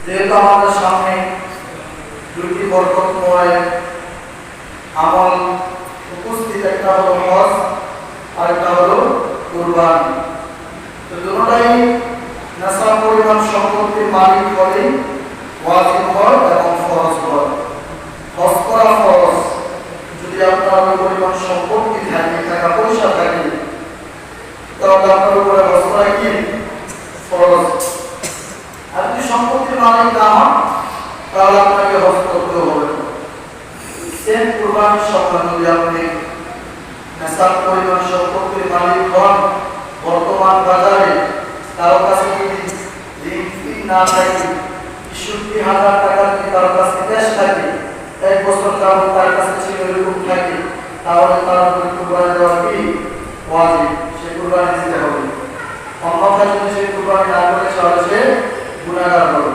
যেহেতু আমাদের সামনে দুটি বরকতময় আমল উপস্থিত, একটা হলো হজ আর একটা হলো কুরবানি। তো দুটোটাই নেশাব পরিমাণ সম্পত্তির মালিক হলে ওয়াজিব হয় এবং ফরজ হয়। হজ করা ফরজ, যদি আপনার ওই পরিমাণ সম্পত্তি থাকে, টাকা পয়সা থাকে, তাহলে আপনার উপরে হজ করা কি ফরজ। আর যদি সম্পত্তির মালিক না হন তাহলে আপনাকে হজ করতে হবে। সেম কুরবানির সময় যদি আপনি নেশাব পরিমাণ সম্পত্তির মালিক হন, বর্তমান বাজারে কারো কাছে যদি ঋণ না থাকে, ৬৬,০০০ টাকা যদি কারো কাছে ক্যাশ থাকে, ১ বছর যাবত তার কাছে ছিল এরকম থাকে, তাহলে তার উপরে কুরবানি দেওয়া কি ওয়াজিব, সে কুরবানি দিতে হবে। অন্যথায় যদি সে কুরবানি না করে তাহলে সে গুনাহগার হবে।